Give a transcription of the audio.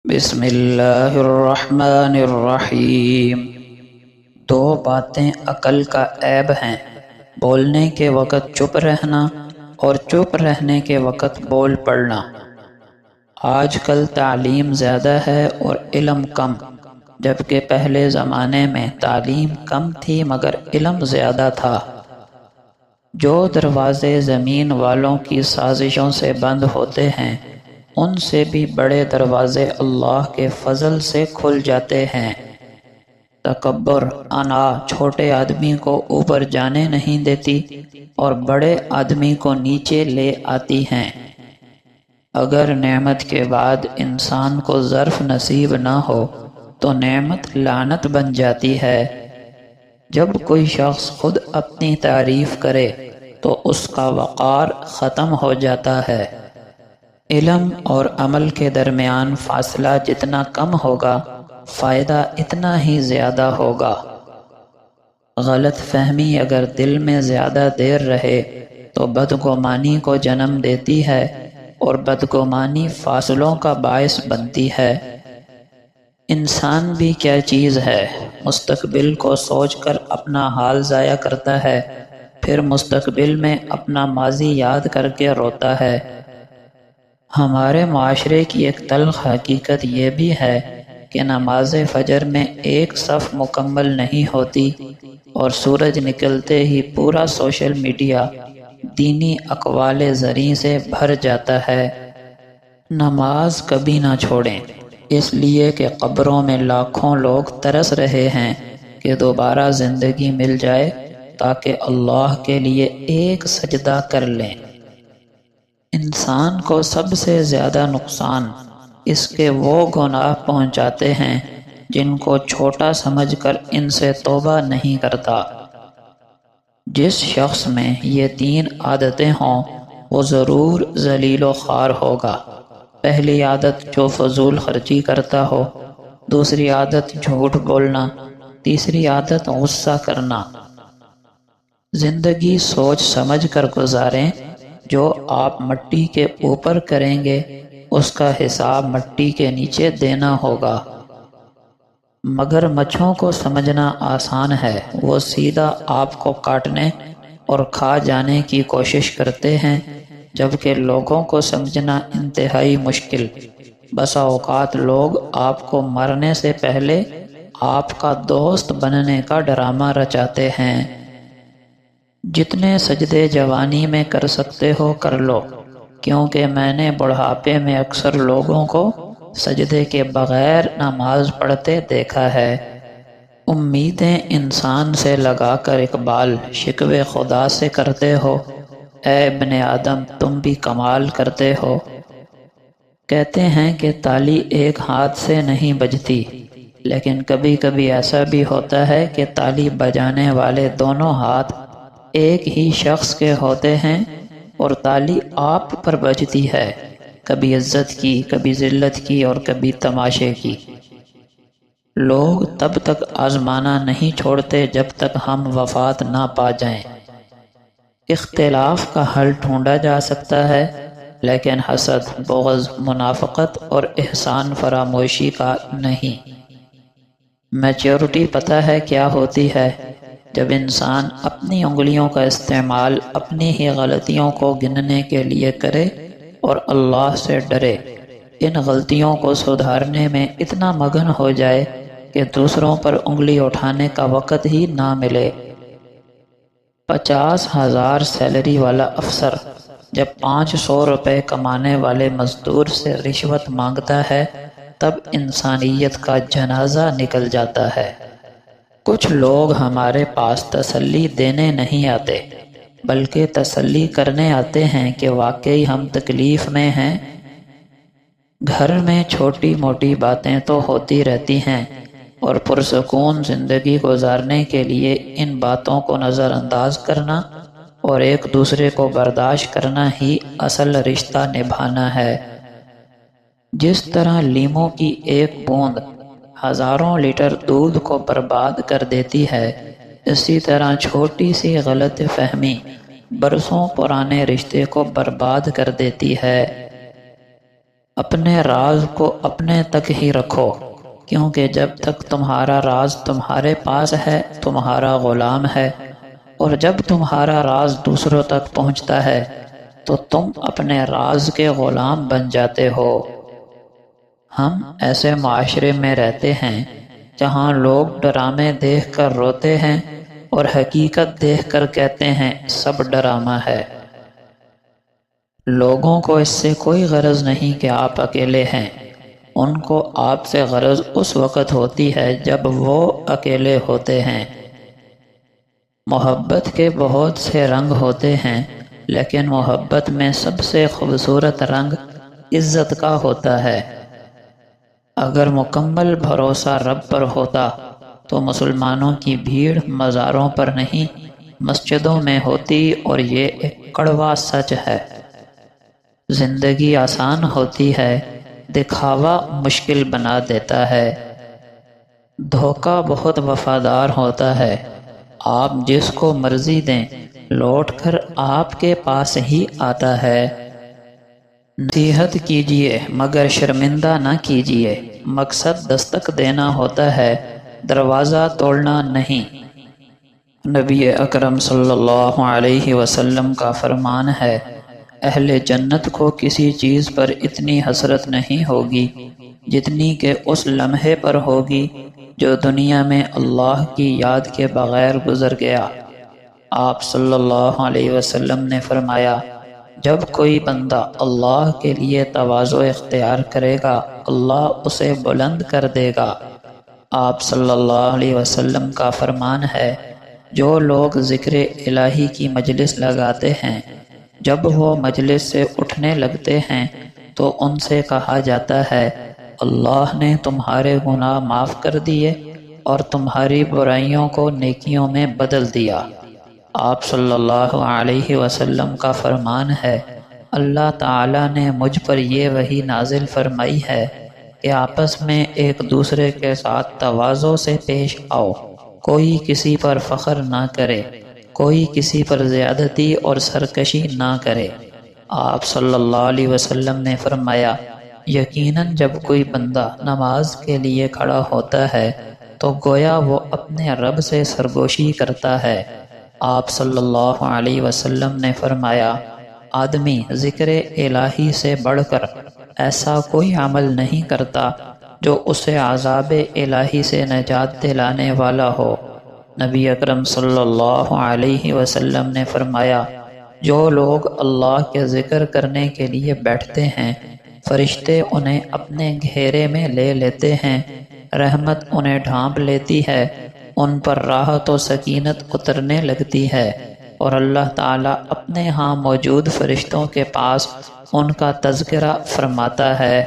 بسم اللہ الرحمن الرحیم۔ دو باتیں عقل کا عیب ہیں، بولنے کے وقت چپ رہنا اور چپ رہنے کے وقت بول پڑنا۔ آج کل تعلیم زیادہ ہے اور علم کم، جبکہ پہلے زمانے میں تعلیم کم تھی مگر علم زیادہ تھا۔ جو دروازے زمین والوں کی سازشوں سے بند ہوتے ہیں، ان سے بھی بڑے دروازے اللہ کے فضل سے کھل جاتے ہیں۔ تکبر، انا چھوٹے آدمی کو اوپر جانے نہیں دیتی اور بڑے آدمی کو نیچے لے آتی ہیں۔ اگر نعمت کے بعد انسان کو ظرف نصیب نہ ہو تو نعمت لعنت بن جاتی ہے۔ جب کوئی شخص خود اپنی تعریف کرے تو اس کا وقار ختم ہو جاتا ہے۔ علم اور عمل کے درمیان فاصلہ جتنا کم ہوگا، فائدہ اتنا ہی زیادہ ہوگا۔ غلط فہمی اگر دل میں زیادہ دیر رہے تو بدگمانی کو جنم دیتی ہے اور بدگمانی فاصلوں کا باعث بنتی ہے۔ انسان بھی کیا چیز ہے، مستقبل کو سوچ کر اپنا حال ضائع کرتا ہے، پھر مستقبل میں اپنا ماضی یاد کر کے روتا ہے۔ ہمارے معاشرے کی ایک تلخ حقیقت یہ بھی ہے کہ نماز فجر میں ایک صف مکمل نہیں ہوتی اور سورج نکلتے ہی پورا سوشل میڈیا دینی اقوال زریں سے بھر جاتا ہے۔ نماز کبھی نہ چھوڑیں، اس لیے کہ قبروں میں لاکھوں لوگ ترس رہے ہیں کہ دوبارہ زندگی مل جائے تاکہ اللہ کے لیے ایک سجدہ کر لیں۔ انسان کو سب سے زیادہ نقصان اس کے وہ گناہ پہنچاتے ہیں جن کو چھوٹا سمجھ کر ان سے توبہ نہیں کرتا۔ جس شخص میں یہ تین عادتیں ہوں وہ ضرور ذلیل و خوار ہوگا۔ پہلی عادت جو فضول خرچی کرتا ہو، دوسری عادت جھوٹ بولنا، تیسری عادت غصہ کرنا۔ زندگی سوچ سمجھ کر گزاریں، جو آپ مٹی کے اوپر کریں گے اس کا حساب مٹی کے نیچے دینا ہوگا۔ مگر مچھوں کو سمجھنا آسان ہے، وہ سیدھا آپ کو کاٹنے اور کھا جانے کی کوشش کرتے ہیں، جبکہ لوگوں کو سمجھنا انتہائی مشکل۔ بسا اوقات لوگ آپ کو مرنے سے پہلے آپ کا دوست بننے کا ڈرامہ رچاتے ہیں۔ جتنے سجدے جوانی میں کر سکتے ہو کر لو، کیونکہ میں نے بڑھاپے میں اکثر لوگوں کو سجدے کے بغیر نماز پڑھتے دیکھا ہے۔ امیدیں انسان سے لگا کر اقبال شکوے خدا سے کرتے ہو، اے ابن آدم تم بھی کمال کرتے ہو۔ کہتے ہیں کہ تالی ایک ہاتھ سے نہیں بجتی، لیکن کبھی کبھی ایسا بھی ہوتا ہے کہ تالی بجانے والے دونوں ہاتھ ایک ہی شخص کے ہوتے ہیں اور تالی آپ پر بجتی ہے، کبھی عزت کی، کبھی ذلت کی اور کبھی تماشے کی۔ لوگ تب تک آزمانا نہیں چھوڑتے جب تک ہم وفات نہ پا جائیں۔ اختلاف کا حل ڈھونڈا جا سکتا ہے، لیکن حسد، بغض، منافقت اور احسان فراموشی کا نہیں۔ میچورٹی پتہ ہے کیا ہوتی ہے؟ جب انسان اپنی انگلیوں کا استعمال اپنی ہی غلطیوں کو گننے کے لیے کرے اور اللہ سے ڈرے، ان غلطیوں کو سدھارنے میں اتنا مگن ہو جائے کہ دوسروں پر انگلی اٹھانے کا وقت ہی نہ ملے۔ 50,000 سیلری والا افسر جب 500 روپے کمانے والے مزدور سے رشوت مانگتا ہے تب انسانیت کا جنازہ نکل جاتا ہے۔ کچھ لوگ ہمارے پاس تسلی دینے نہیں آتے، بلکہ تسلی کرنے آتے ہیں کہ واقعی ہم تکلیف میں ہیں۔ گھر میں چھوٹی موٹی باتیں تو ہوتی رہتی ہیں اور پرسکون زندگی گزارنے کے لیے ان باتوں کو نظر انداز کرنا اور ایک دوسرے کو برداشت کرنا ہی اصل رشتہ نبھانا ہے۔ جس طرح لیموں کی ایک بوند ہزاروں لیٹر دودھ کو برباد کر دیتی ہے، اسی طرح چھوٹی سی غلط فہمی برسوں پرانے رشتے کو برباد کر دیتی ہے۔ اپنے راز کو اپنے تک ہی رکھو، کیونکہ جب تک تمہارا راز تمہارے پاس ہے تمہارا غلام ہے، اور جب تمہارا راز دوسروں تک پہنچتا ہے تو تم اپنے راز کے غلام بن جاتے ہو۔ ہم ایسے معاشرے میں رہتے ہیں جہاں لوگ ڈرامے دیکھ کر روتے ہیں اور حقیقت دیکھ کر کہتے ہیں سب ڈرامہ ہے۔ لوگوں کو اس سے کوئی غرض نہیں کہ آپ اکیلے ہیں، ان کو آپ سے غرض اس وقت ہوتی ہے جب وہ اکیلے ہوتے ہیں۔ محبت کے بہت سے رنگ ہوتے ہیں، لیکن محبت میں سب سے خوبصورت رنگ عزت کا ہوتا ہے۔ اگر مکمل بھروسہ رب پر ہوتا تو مسلمانوں کی بھیڑ مزاروں پر نہیں مسجدوں میں ہوتی، اور یہ ایک کڑوا سچ ہے۔ زندگی آسان ہوتی ہے، دکھاوا مشکل بنا دیتا ہے۔ دھوکہ بہت وفادار ہوتا ہے، آپ جس کو مرضی دیں لوٹ کر آپ کے پاس ہی آتا ہے۔ نصیحت کیجیے مگر شرمندہ نہ کیجیے، مقصد دستک دینا ہوتا ہے، دروازہ توڑنا نہیں۔ نبی اکرم صلی اللہ علیہ وسلم کا فرمان ہے، اہل جنت کو کسی چیز پر اتنی حسرت نہیں ہوگی جتنی کہ اس لمحے پر ہوگی جو دنیا میں اللہ کی یاد کے بغیر گزر گیا۔ آپ صلی اللہ علیہ وسلم نے فرمایا، جب کوئی بندہ اللہ کے لیے تواضع اختیار کرے گا اللہ اسے بلند کر دے گا۔ آپ صلی اللہ علیہ وسلم کا فرمان ہے، جو لوگ ذکر الہی کی مجلس لگاتے ہیں جب وہ مجلس سے اٹھنے لگتے ہیں تو ان سے کہا جاتا ہے اللہ نے تمہارے گناہ معاف کر دیے اور تمہاری برائیوں کو نیکیوں میں بدل دیا۔ آپ صلی اللہ علیہ وسلم کا فرمان ہے، اللہ تعالیٰ نے مجھ پر یہ وحی نازل فرمائی ہے کہ آپس میں ایک دوسرے کے ساتھ تواضع سے پیش آؤ، کوئی کسی پر فخر نہ کرے، کوئی کسی پر زیادتی اور سرکشی نہ کرے۔ آپ صلی اللہ علیہ وسلم نے فرمایا، یقیناً جب کوئی بندہ نماز کے لیے کھڑا ہوتا ہے تو گویا وہ اپنے رب سے سرگوشی کرتا ہے۔ آپ صلی اللہ علیہ وسلم نے فرمایا، آدمی ذکر الہی سے بڑھ کر ایسا کوئی عمل نہیں کرتا جو اسے عذاب الہی سے نجات دلانے والا ہو۔ نبی اکرم صلی اللہ علیہ وسلم نے فرمایا، جو لوگ اللہ کے ذکر کرنے کے لیے بیٹھتے ہیں فرشتے انہیں اپنے گھیرے میں لے لیتے ہیں، رحمت انہیں ڈھانپ لیتی ہے، ان پر راحت و سکینت اترنے لگتی ہے، اور اللہ تعالیٰ اپنے ہاں موجود فرشتوں کے پاس ان کا تذکرہ فرماتا ہے۔